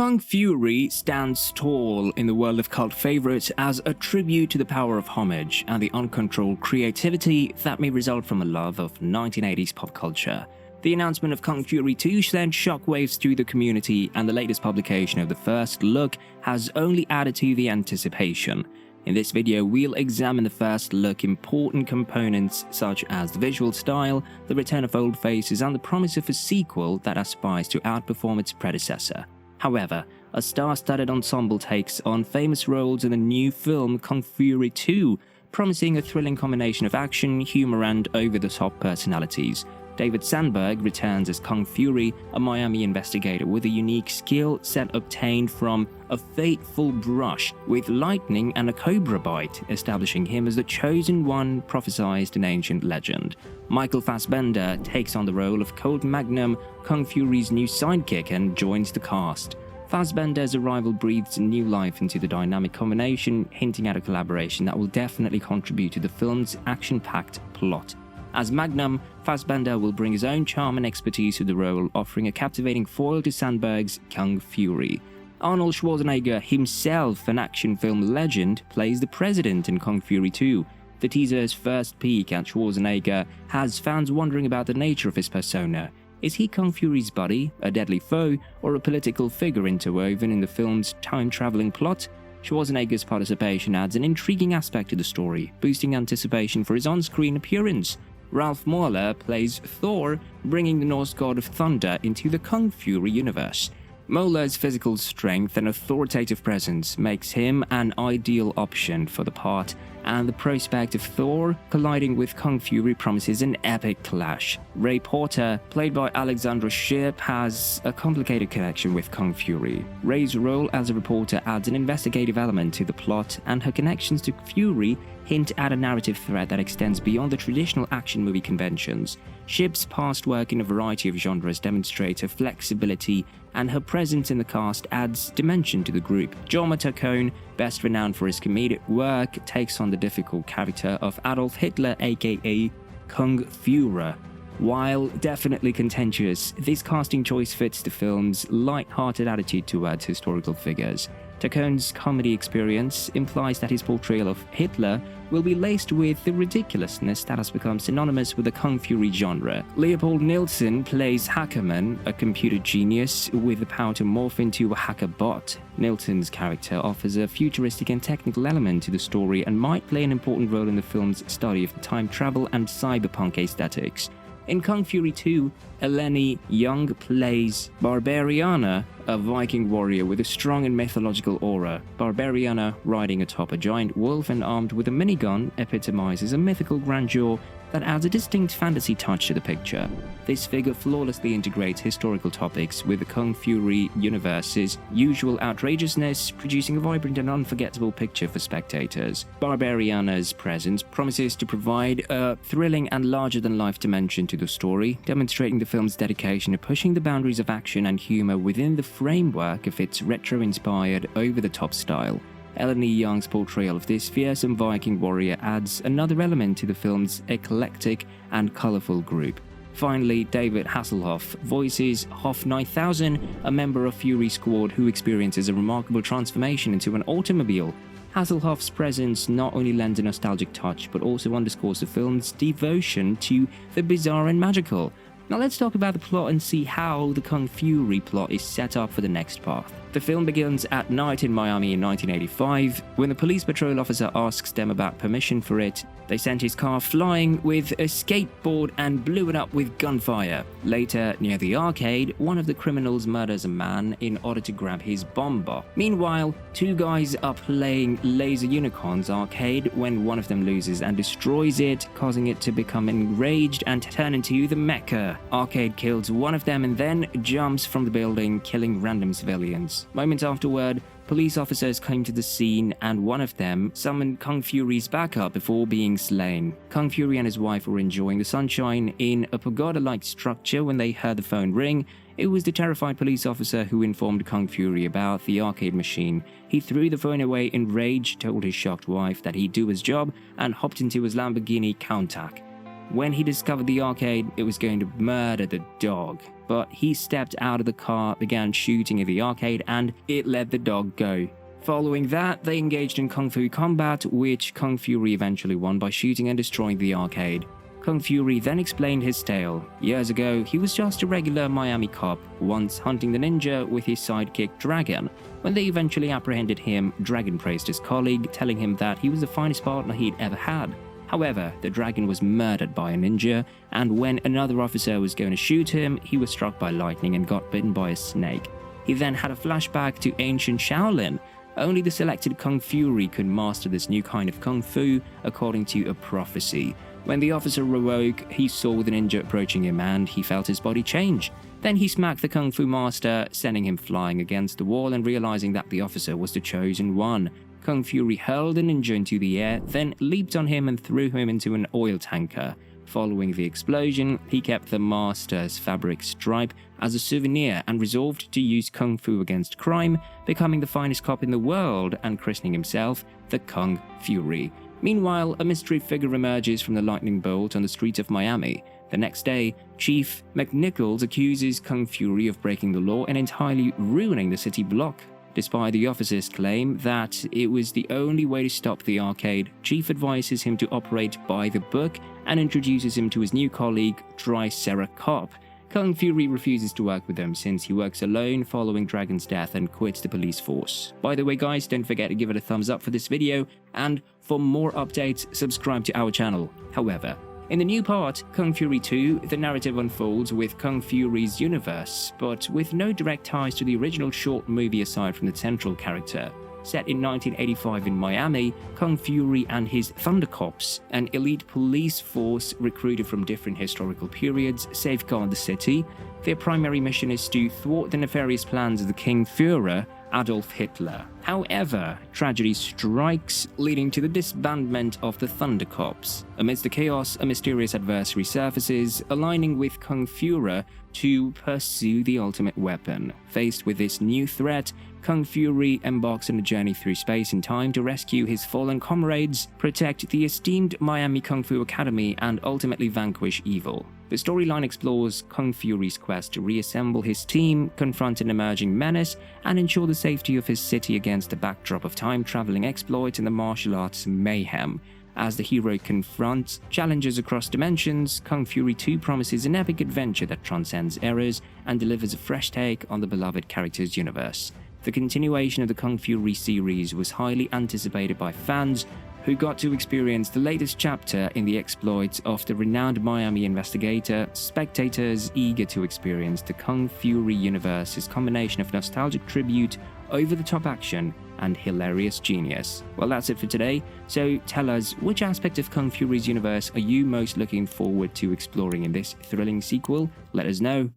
Kung Fury stands tall in the world of cult favorites as a tribute to the power of homage and the uncontrolled creativity that may result from a love of 1980s pop culture. The announcement of Kung Fury 2 sent shockwaves through the community, and the latest publication of the first look has only added to the anticipation. In this video, we'll examine the first look important components such as the visual style, the return of old faces, and the promise of a sequel that aspires to outperform its predecessor. However, a star-studded ensemble takes on famous roles in the new film Kung Fury 2, promising a thrilling combination of action, humor, and over-the-top personalities. David Sandberg returns as Kung Fury, a Miami investigator with a unique skill set obtained from a fateful brush with lightning and a cobra bite, establishing him as the chosen one prophesied in ancient legend. Michael Fassbender takes on the role of Colt Magnum, Kung Fury's new sidekick, and joins the cast. Fassbender's arrival breathes new life into the dynamic combination, hinting at a collaboration that will definitely contribute to the film's action-packed plot. As Magnum, Fassbender will bring his own charm and expertise to the role, offering a captivating foil to Sandberg's Kung Fury. Arnold Schwarzenegger, himself an action film legend, plays the president in Kung Fury 2. The teaser's first peek at Schwarzenegger has fans wondering about the nature of his persona. Is he Kung Fury's buddy, a deadly foe, or a political figure interwoven in the film's time-traveling plot? Schwarzenegger's participation adds an intriguing aspect to the story, boosting anticipation for his on-screen appearance. Ralph Moeller plays Thor, bringing the Norse god of thunder into the Kung Fury universe. Moeller's physical strength and authoritative presence makes him an ideal option for the part, and the prospect of Thor colliding with Kung Fury promises an epic clash. Ray Porter, played by Alexandra Shipp, has a complicated connection with Kung Fury. Ray's role as a reporter adds an investigative element to the plot, and her connections to Fury hint at a narrative thread that extends beyond the traditional action movie conventions. Shipp's past work in a variety of genres demonstrates her flexibility, and her presence in the cast adds dimension to the group. Jorma Taccone, best renowned for his comedic work, takes on the difficult character of Adolf Hitler, a.k.a. Kung Führer. While definitely contentious, this casting choice fits the film's light-hearted attitude towards historical figures. Taccone's comedy experience implies that his portrayal of Hitler will be laced with the ridiculousness that has become synonymous with the Kung Fury genre. Leopold Nilsson plays Hackerman, a computer genius with the power to morph into a hacker bot. Nilsson's character offers a futuristic and technical element to the story and might play an important role in the film's study of time travel and cyberpunk aesthetics. In Kung Fury 2, Eleni Young plays Barbarianna, a Viking warrior with a strong and mythological aura. Barbarianna, riding atop a giant wolf and armed with a minigun, epitomizes a mythical grandeur that adds a distinct fantasy touch to the picture. This figure flawlessly integrates historical topics with the Kung Fury universe's usual outrageousness, producing a vibrant and unforgettable picture for spectators. Barbarianna's presence promises to provide a thrilling and larger-than-life dimension to the story, demonstrating the film's dedication to pushing the boundaries of action and humor within the framework of its retro-inspired, over-the-top style. Eleni Young's portrayal of this fearsome Viking warrior adds another element to the film's eclectic and colorful group. Finally, David Hasselhoff voices Hoff 9000, a member of Fury Squad who experiences a remarkable transformation into an automobile. Hasselhoff's presence not only lends a nostalgic touch, but also underscores the film's devotion to the bizarre and magical. Now let's talk about the plot and see how the Kung Fury plot is set up for the next part. The film begins at night in Miami in 1985. When the police patrol officer asks them about permission for it, they sent his car flying with a skateboard and blew it up with gunfire. Later, near the arcade, one of the criminals murders a man in order to grab his bomber. Meanwhile, two guys are playing Laser Unicorns arcade when one of them loses and destroys it, causing it to become enraged and turn into the mecha. Arcade kills one of them and then jumps from the building, killing random civilians. Moments afterward, police officers came to the scene and one of them summoned Kung Fury's backup before being slain. Kung Fury and his wife were enjoying the sunshine in a pagoda-like structure when they heard the phone ring. It was the terrified police officer who informed Kung Fury about the arcade machine. He threw the phone away in rage, told his shocked wife that he'd do his job, and hopped into his Lamborghini Countach. When he discovered the arcade, it was going to murder the dog, but he stepped out of the car, began shooting at the arcade, and it let the dog go. Following that, they engaged in Kung Fu combat, which Kung Fury eventually won by shooting and destroying the arcade. Kung Fury then explained his tale. Years ago, he was just a regular Miami cop, once hunting the ninja with his sidekick Dragon. When they eventually apprehended him, Dragon praised his colleague, telling him that he was the finest partner he'd ever had. However, the Dragon was murdered by a ninja, and when another officer was going to shoot him, he was struck by lightning and got bitten by a snake. He then had a flashback to ancient Shaolin. Only the selected Kung Fury could master this new kind of Kung Fu, according to a prophecy. When the officer awoke, he saw the ninja approaching him and he felt his body change. Then he smacked the Kung Fu master, sending him flying against the wall and realizing that the officer was the chosen one. Kung Fury hurled the ninja into the air, then leaped on him and threw him into an oil tanker. Following the explosion, he kept the master's fabric stripe as a souvenir and resolved to use Kung Fu against crime, becoming the finest cop in the world and christening himself the Kung Fury. Meanwhile, a mystery figure emerges from the lightning bolt on the streets of Miami. The next day, Chief McNichols accuses Kung Fury of breaking the law and entirely ruining the city block. Despite the officer's claim that it was the only way to stop the arcade, Chief advises him to operate by the book and introduces him to his new colleague, Triceracop. Kung Fury refuses to work with them since he works alone following Dragon's death and quits the police force. By the way guys, don't forget to give it a thumbs up for this video, and for more updates, subscribe to our channel. However, in the new part, Kung Fury 2, the narrative unfolds with Kung Fury's universe, but with no direct ties to the original short movie aside from the central character. Set in 1985 in Miami, Kung Fury and his Thundercops, an elite police force recruited from different historical periods, safeguard the city. Their primary mission is to thwart the nefarious plans of the King Führer, Adolf Hitler. However, tragedy strikes, leading to the disbandment of the Thundercops. Amidst the chaos, a mysterious adversary surfaces, aligning with Kung Führer to pursue the ultimate weapon. Faced with this new threat, Kung Fury embarks on a journey through space and time to rescue his fallen comrades, protect the esteemed Miami Kung Fu Academy, and ultimately vanquish evil. The storyline explores Kung Fury's quest to reassemble his team, confront an emerging menace, and ensure the safety of his city against the backdrop of time-traveling exploits and the martial arts mayhem. As the hero confronts challenges across dimensions, Kung Fury 2 promises an epic adventure that transcends eras and delivers a fresh take on the beloved character's universe. The continuation of the Kung Fury series was highly anticipated by fans who got to experience the latest chapter in the exploits of the renowned Miami investigator. Spectators eager to experience the Kung Fury universe's combination of nostalgic tribute, over-the-top action, and hilarious genius. Well, that's it for today, so tell us, which aspect of Kung Fury's universe are you most looking forward to exploring in this thrilling sequel? Let us know.